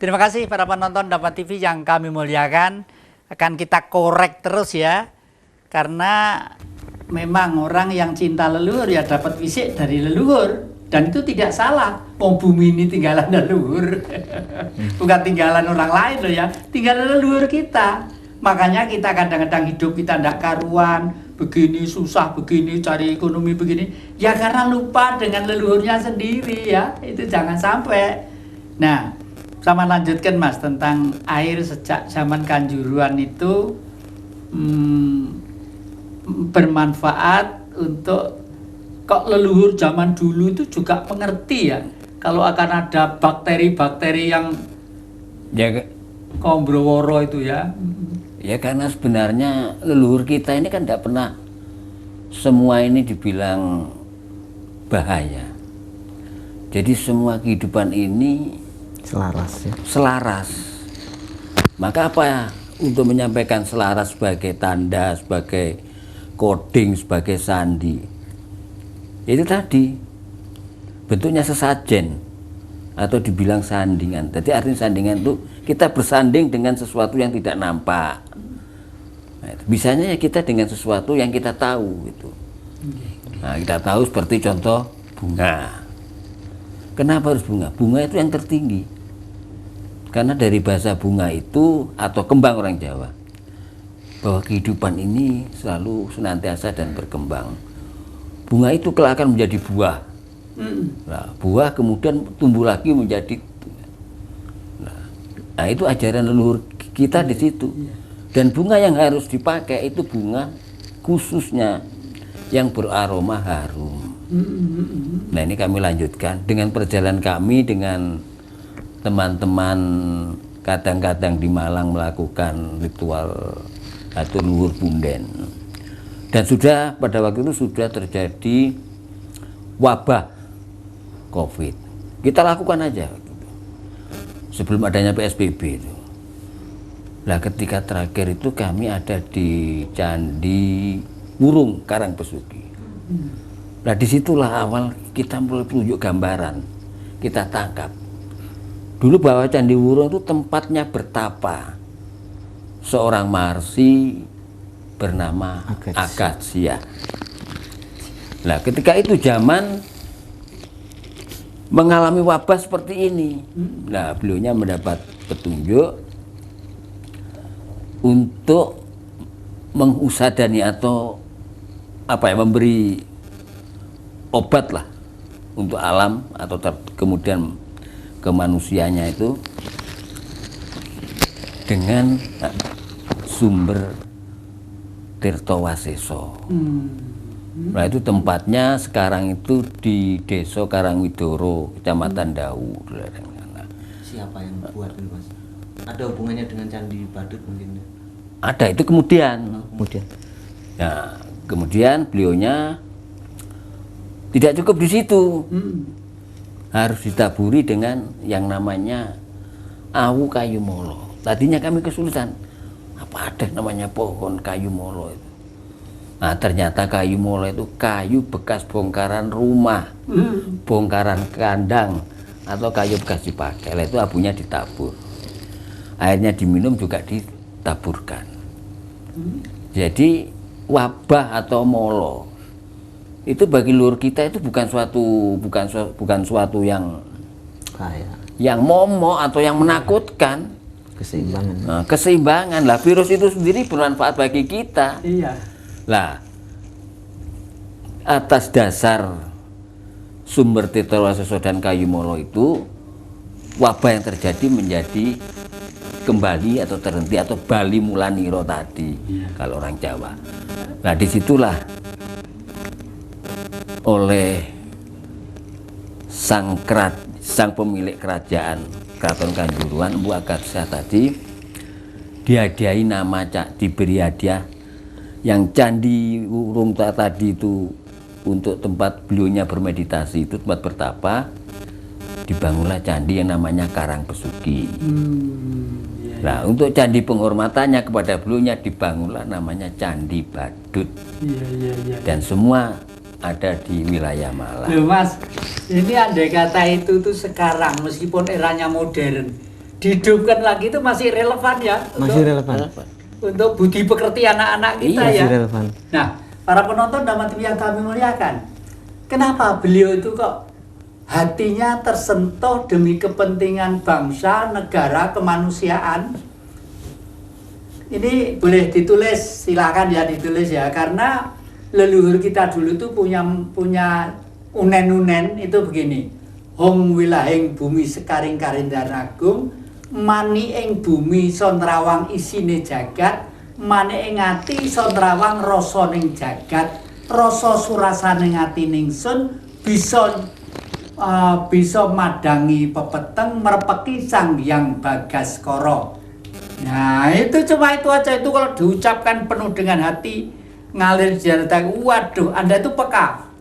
Terima kasih para penonton Dapat TV yang kami muliakan. Akan kita korek terus ya. Karena memang orang yang cinta leluhur ya dapat fisik dari leluhur. Dan itu tidak salah. Oh, bumi ini tinggalan leluhur. Bukan tinggalan orang lain loh ya. Tinggalan leluhur kita. Makanya kita kadang-kadang hidup kita tidak karuan. Begini susah, begini cari ekonomi begini. Ya karena lupa dengan leluhurnya sendiri ya. Itu jangan sampai. Nah, sama lanjutkan Mas tentang air sejak zaman Kanjuruhan itu bermanfaat untuk kok leluhur zaman dulu itu juga mengerti ya kalau akan ada bakteri-bakteri yang Ya, Kombroworo itu ya. ya karena sebenarnya leluhur kita ini kan tidak pernah semua ini dibilang bahaya. Jadi semua kehidupan ini Selaras ya. selaras. Maka apa ya untuk menyampaikan selaras sebagai tanda, sebagai coding, sebagai sandi? Itu tadi bentuknya sesajen atau dibilang sandingan. Jadi artinya sandingan itu kita bersanding dengan sesuatu yang tidak nampak. Nah, itu. Bisanya ya kita dengan sesuatu yang kita tahu itu. Nah, kita tahu seperti contoh bunga. Kenapa harus bunga? Bunga itu yang tertinggi. Karena dari bahasa bunga itu atau kembang orang Jawa, bahwa kehidupan ini selalu senantiasa dan berkembang. Bunga itu kelak akan menjadi buah. Nah, buah kemudian tumbuh lagi menjadi. Nah, itu ajaran leluhur kita di situ. Dan bunga yang harus dipakai itu bunga khususnya yang beraroma harum. Nah, ini kami lanjutkan dengan perjalanan kami dengan teman-teman kadang-kadang di Malang melakukan ritual atau luhur punden. Dan sudah pada waktu itu sudah terjadi wabah COVID. Kita lakukan aja sebelum adanya PSBB itu. Nah, ketika terakhir itu kami ada di Candi Wurung Karangpesugi. Nah, disitulah awal kita mulai tunjuk gambaran, kita tangkap. Dulu bahwa Candi Wurung itu tempatnya bertapa seorang Marsi bernama Akasia. Nah, ketika itu zaman mengalami wabah seperti ini. Nah, beliaunya mendapat petunjuk untuk mengusadani atau apa ya, memberi obat lah untuk alam atau kemudian ke manusianya itu dengan sumber Tirtowaseso. Nah, itu tempatnya sekarang itu di Desa Karangwidoro, Kecamatan Dawu. Siapa yang buat itu Mas? Ada hubungannya dengan Candi Badut mungkin? Ada, itu kemudian. Kemudian. Nah, kemudian beliaunya tidak cukup di situ. Harus ditaburi dengan yang namanya awu kayu molo. Tadinya kami kesulitan. Apa ada namanya pohon kayu molo itu? Nah, ternyata kayu molo itu kayu bekas bongkaran rumah, bongkaran kandang, atau kayu bekas dipakai. Itu abunya ditabur. Airnya diminum juga ditaburkan. Jadi wabah atau molo itu bagi leluhur kita itu bukan suatu yang Kaya. yang momok atau yang menakutkan. Keseimbangan. Nah, keseimbangan lah, virus itu sendiri bermanfaat bagi kita. Iya. Lah, atas dasar sumber Tirtowaseso dan kayu molo itu, wabah yang terjadi menjadi kembali atau terhenti atau bali mulaniro tadi, kalau orang Jawa. Nah, disitulah oleh sang pemilik kerajaan Keraton Kanjuruhan, Empu Akasia tadi, dihadiahi nama, diberi hadiah yang Candi Wurung tadi itu untuk tempat beliaunya bermeditasi, itu tempat bertapa, dibangunlah candi yang namanya Karangpesugi. Nah, untuk candi penghormatannya kepada beliaunya dibangunlah namanya Candi Badut. Dan semua ada di wilayah Malang. Loh Mas, ini andai kata itu tuh sekarang meskipun eranya modern, dihidupkan lagi itu masih relevan ya. Masih relevan. Untuk budi pekerti anak-anak kita Masih ya. relevan. Nah, para penonton Dhamma TV yang kami muliakan, kenapa beliau itu kok hatinya tersentuh demi kepentingan bangsa, negara, kemanusiaan? Ini boleh ditulis, silakan ya ditulis ya, karena leluhur kita dulu itu punya unen-unen itu begini. Hong wilahing bumi sekaring karindar agung, mani ing bumi sondrawang isine jagat, mani ing ati sondrawang rasa ning jagat, rasa surasaning ati ningsun bisa madangi pepeteng merpeki sang yang Bagaskara. Nah, itu cuma itu aja, itu kalau diucapkan penuh dengan hati, ngalir jaratan. Waduh, Anda itu peka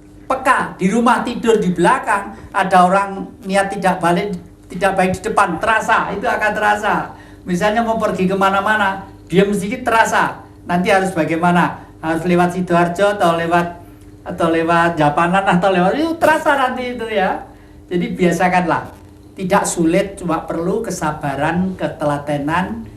di rumah tidur di belakang ada orang niat tidak baik di depan, terasa, itu akan terasa. Misalnya mau pergi kemana-mana, dia mesti terasa nanti harus bagaimana, harus lewat Sidoarjo atau lewat Japanan atau lewat itu terasa nanti itu ya. Jadi biasakanlah, tidak sulit, cuma perlu kesabaran, ketelatenan,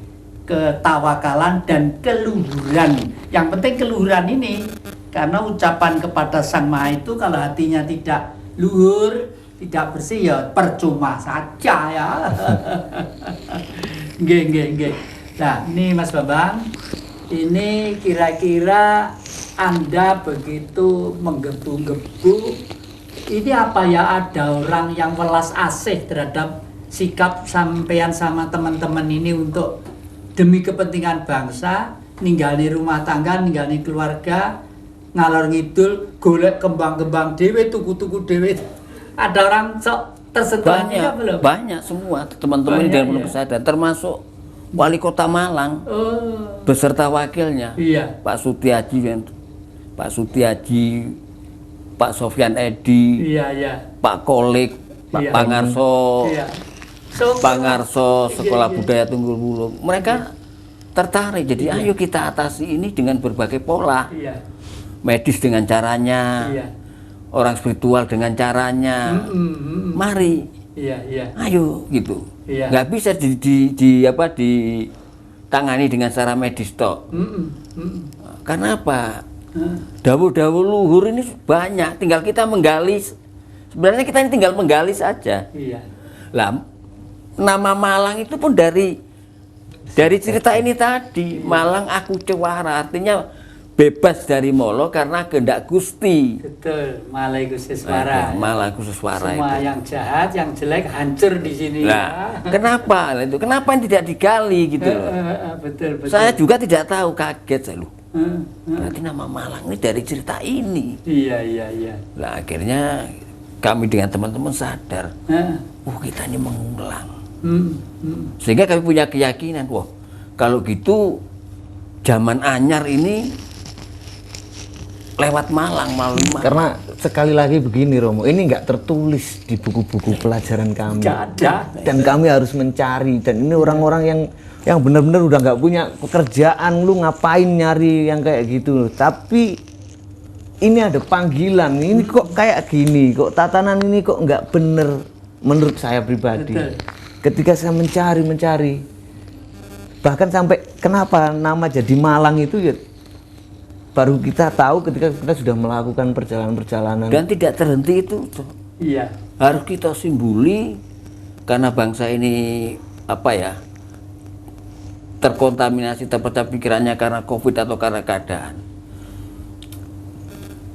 ketawakalan, dan keluhuran. Yang penting keluhuran ini, karena ucapan kepada Sang Maha itu kalau hatinya tidak luhur, tidak bersih ya percuma saja ya. Nggih. Nah, ini Mas Bambang, ini kira-kira Anda begitu menggebu-gebu, ini apa ya, ada orang yang welas asih terhadap sikap sampean sama teman-teman ini untuk demi kepentingan bangsa, ninggalin rumah tangga, ninggalin keluarga, ngalor ngidul, golek kembang-kembang dewe, tuku-tuku dewe. Ada orang sok tersentuh hatinya belum? Banyak semua teman-teman Banyak, dengan penuh ya. kesadaran, termasuk Wali Kota Malang beserta wakilnya, Iya. Pak Sutiaji, Pak Sofyan Edi, Iya. Pak Kolik, Pak Iya. Pangarso, Iya. Pangarso Sekolah Iya. Budaya Tunggul Wulung. Mereka tertarik. Jadi ayo kita atasi ini dengan berbagai pola. Iya. Medis dengan caranya, Iya. orang spiritual dengan caranya. Mari, Iya. ayo gitu. Iya. Nggak bisa ditangani dengan cara medis tok. Karena apa? Dawuh-dawuh luhur ini banyak, tinggal kita menggali. Sebenarnya kita ini tinggal menggali saja. Iya. Lah, nama Malang itu pun dari cerita ini tadi. Malang aku cewara, artinya bebas dari molo karena kehendak Gusti. Betul, Malai Kuseswara. Malang Kuseswara Semua itu. yang jahat, yang jelek hancur di sini. Nah, ya. kenapa? Itu kenapa tidak digali gitu loh. Betul. Saya juga tidak tahu, kaget saya loh. Eh, Berarti nama Malang ini dari cerita ini. Iya. Nah, akhirnya kami dengan teman-teman sadar, kita ini mengulang. Sehingga kami punya keyakinan, wah kalau gitu zaman anyar ini lewat Malang, melalui Malang. Karena sekali lagi begini Romo, ini nggak tertulis di buku-buku pelajaran kami. Nggak ada. Dan kami harus mencari. Dan ini orang-orang yang benar-benar udah nggak punya pekerjaan, lu ngapain nyari yang kayak gitu. Tapi ini ada panggilan, ini kok kayak gini, kok tatanan ini kok nggak bener menurut saya pribadi. Betul. Ketika saya mencari, bahkan sampai kenapa nama jadi Malang itu ya baru kita tahu ketika kita sudah melakukan perjalanan-perjalanan. Dan tidak terhenti itu. Iya. Harus kita simboli karena bangsa ini terkontaminasi, terpecah pikirannya karena COVID atau karena keadaan.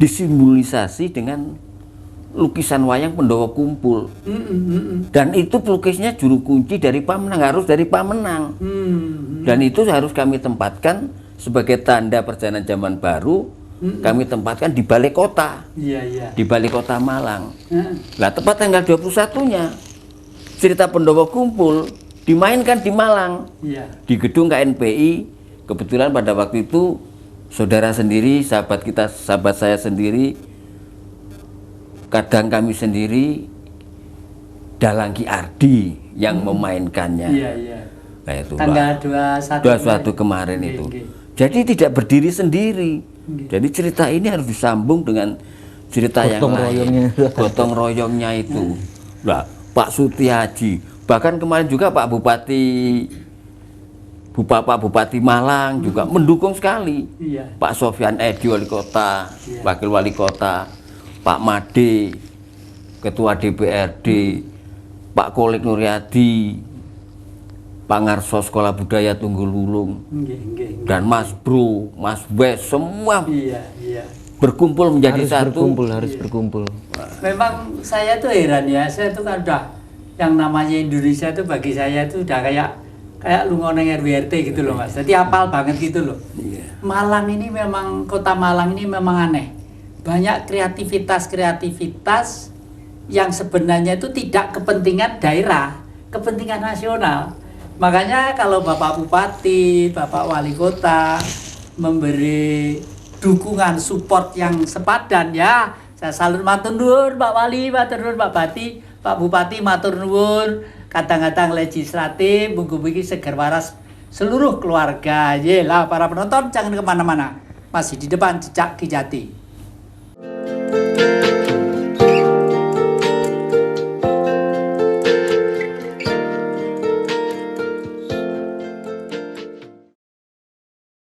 Disimbolisasi dengan lukisan wayang Pendowo Kumpul. Dan itu pelukisnya juru kunci dari Pamenang, harus dari Pamenang. Dan itu harus kami tempatkan sebagai tanda perjalanan zaman baru. Kami tempatkan di balai kota. Iya. Di balai kota Malang. Nah, tepat tanggal 21-nya cerita Pendowo Kumpul dimainkan di Malang. Iya. Di gedung KNPI. Kebetulan pada waktu itu saudara sendiri, sahabat saya sendiri, kadang kami sendiri, Dalang Ki Ardi yang memainkannya. Iya. Nah, itu Tanggal 21 kemarin Nggih, itu. nggih. Jadi tidak berdiri sendiri. Jadi cerita ini harus disambung dengan cerita yang Gotong lain. royongnya. Gotong royongnya itu. Nah, Pak Sutiaji, Bahkan kemarin juga Pak Bupati Malang juga mendukung sekali. Iya. Pak Sofyan Edi wali kota, Iya. wakil wali kota, Pak Made, ketua DPRD, Pak Kolik Nuryadi, Pak Ngarso Sekolah Budaya Tunggul Wulung, Nggih, nggih. dan Mas Bro, Mas Wes, semua Iya, iya. berkumpul menjadi Harus satu. berkumpul, harus berkumpul. Memang saya tuh heran ya, saya tuh kan udah yang namanya Indonesia tuh bagi saya tuh udah kayak lu ngoneng RWRT gitu loh Mas. Jadi hafal banget gitu loh. Iya. Malang ini memang, kota Malang ini memang aneh. Banyak kreativitas yang sebenarnya itu tidak kepentingan daerah, kepentingan nasional. Makanya kalau Bapak Bupati, Bapak Wali Kota memberi dukungan support yang sepadan ya, saya salut matur nuwun Pak Wali, matur nuwun Pak Bupati, Pak Bupati matur nuwun, kadang-kadang legislatif, mugi-mugi seger waras seluruh keluarga. Yelah para penonton jangan kemana-mana, masih di depan Jejak Kijati.